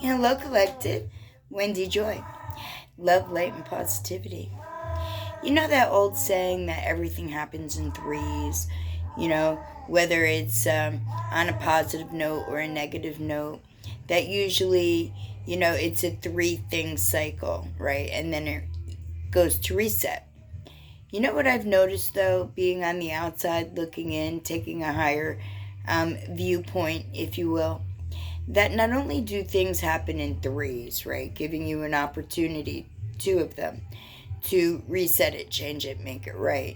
Hello, Collective. Wendy Joy. Love, light, and positivity. You know that old saying that everything happens in threes? Whether it's on a positive note or a negative note, that usually, it's a three-thing cycle, right? And then it goes to reset. You know what I've noticed, though, being on the outside, looking in, taking a higher viewpoint, if you will, that not only do things happen in threes, right, giving you an opportunity, two of them, to reset it, change it, make it right,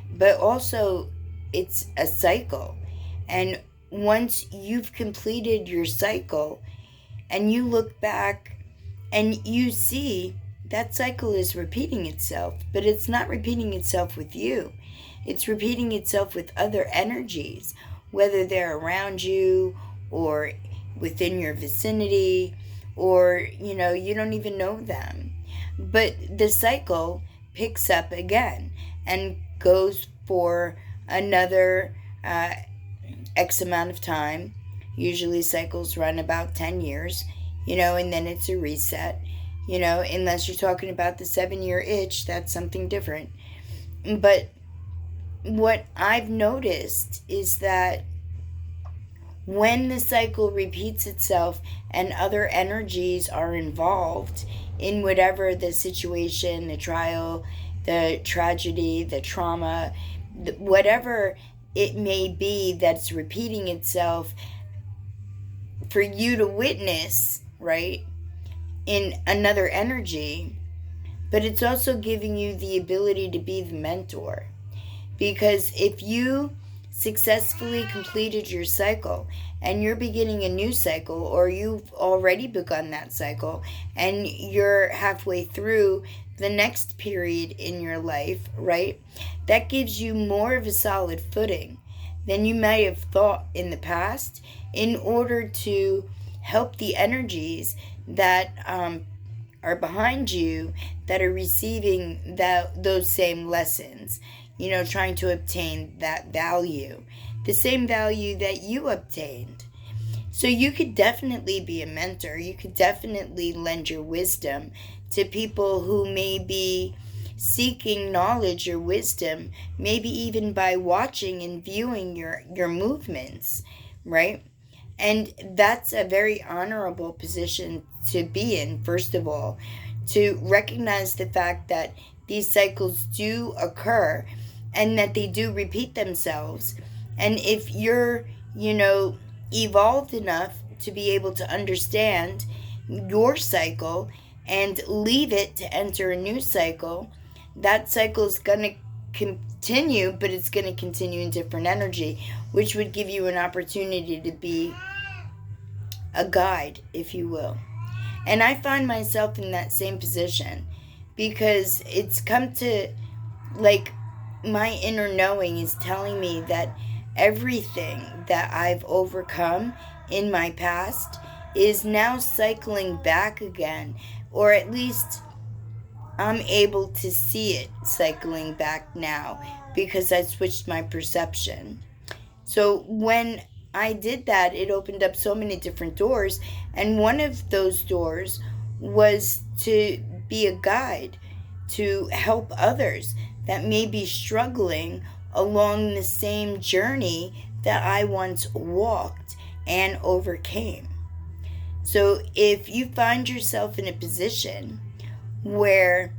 but also it's a cycle. And once you've completed your cycle and you look back and you see that cycle is repeating itself, but it's not repeating itself with you. It's repeating itself with other energies, whether they're around you or within your vicinity, or you don't even know them. But the cycle picks up again and goes for another X amount of time. Usually cycles run about 10 years, and then it's a reset. Unless you're talking about the 7-year itch, that's something different. But what I've noticed is that when the cycle repeats itself and other energies are involved in whatever the situation, the trial, the tragedy, the trauma, whatever it may be that's repeating itself for you to witness, right, in another energy, but it's also giving you the ability to be the mentor. Because if you successfully completed your cycle and you're beginning a new cycle, or you've already begun that cycle and you're halfway through the next period in your life, right, that gives you more of a solid footing than you might have thought in the past, in order to help the energies that are behind you, that are receiving those same lessons, trying to obtain that value, the same value that you obtained. So you could definitely be a mentor. You could definitely lend your wisdom to people who may be seeking knowledge or wisdom, maybe even by watching and viewing your movements, right? And that's a very honorable position to be in, first of all, to recognize the fact that these cycles do occur and that they do repeat themselves. And if you're, evolved enough to be able to understand your cycle and leave it to enter a new cycle, that cycle is going to continue, but it's going to continue in different energy, which would give you an opportunity to be a guide, if you will. And I find myself in that same position because it's come to, like, my inner knowing is telling me that everything that I've overcome in my past is now cycling back again, or at least I'm able to see it cycling back now because I switched my perception. So when I did that, it opened up so many different doors, and one of those doors was to be a guide, to help others that may be struggling along the same journey that I once walked and overcame. So if you find yourself in a position where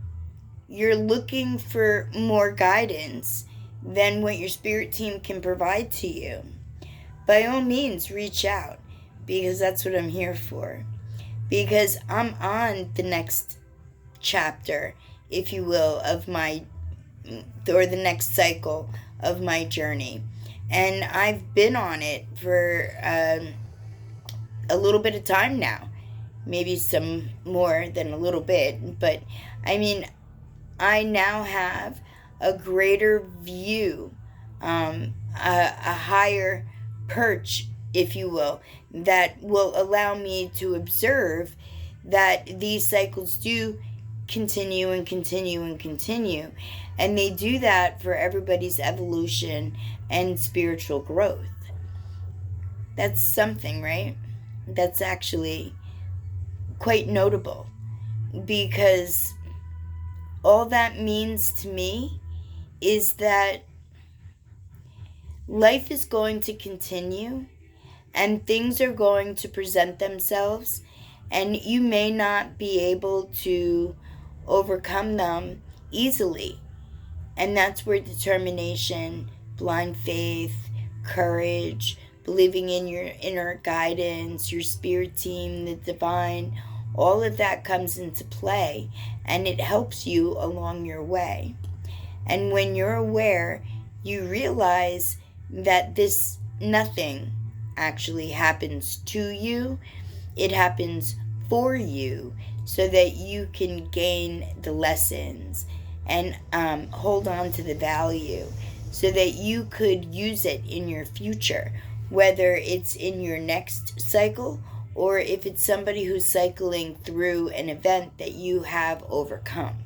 you're looking for more guidance than what your spirit team can provide to you, by all means reach out, because that's what I'm here for. Because I'm on the next chapter, if you will, of the next cycle of my journey. And I've been on it for a little bit of time now. Maybe some more than a little bit. But, I now have a greater view, a higher perch, if you will, that will allow me to observe that these cycles do continue and continue and continue. And they do that for everybody's evolution and spiritual growth. That's something, right? That's actually quite notable, because all that means to me is that life is going to continue and things are going to present themselves, and you may not be able to overcome them easily. And that's where determination, blind faith, courage, believing in your inner guidance, your spirit team, the divine, all of that comes into play, and it helps you along your way. And when you're aware, you realize that this nothing actually happens to you. It happens for you so that you can gain the lessons and hold on to the value so that you could use it in your future, whether it's in your next cycle or if it's somebody who's cycling through an event that you have overcome.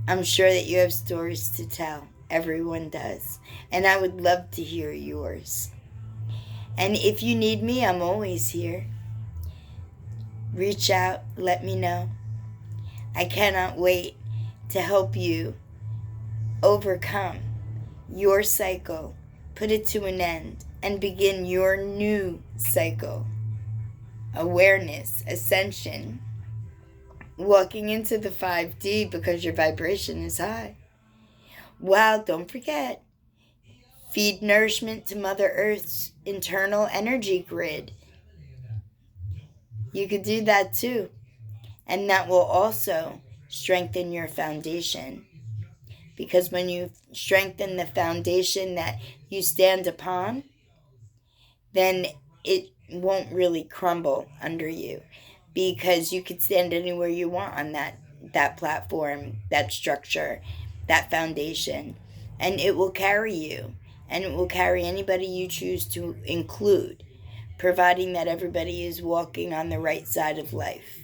I'm sure that you have stories to tell. Everyone does. And I would love to hear yours. And if you need me, I'm always here. Reach out, let me know. I cannot wait to help you overcome your cycle, put it to an end, and begin your new cycle. Awareness, ascension, walking into the 5D because your vibration is high. Wow, don't forget, feed nourishment to Mother Earth's internal energy grid. You could do that too. And that will also strengthen your foundation. Because when you strengthen the foundation that you stand upon, then it won't really crumble under you. Because you could stand anywhere you want on that platform, that structure, that foundation. And it will carry you. And it will carry anybody you choose to include, providing that everybody is walking on the right side of life.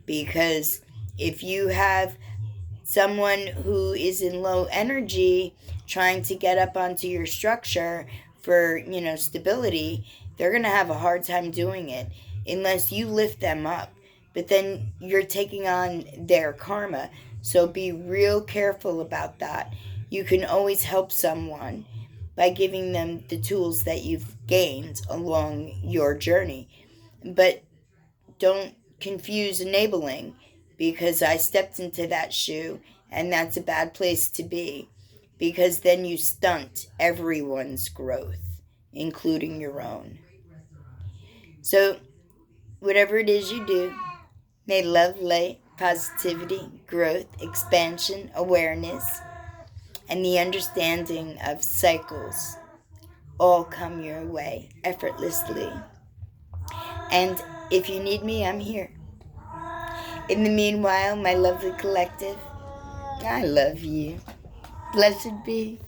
Because if you have someone who is in low energy trying to get up onto your structure for, stability, they're going to have a hard time doing it unless you lift them up. But then you're taking on their karma. So be real careful about that. You can always help someone by giving them the tools that you've gained along your journey. But don't confuse enabling, because I stepped into that shoe, and that's a bad place to be, because then you stunt everyone's growth, including your own. So whatever it is you do, may love, light, positivity, growth, expansion, awareness, and the understanding of cycles all come your way effortlessly. And if you need me, I'm here. In the meanwhile, my lovely collective, I love you. Blessed be.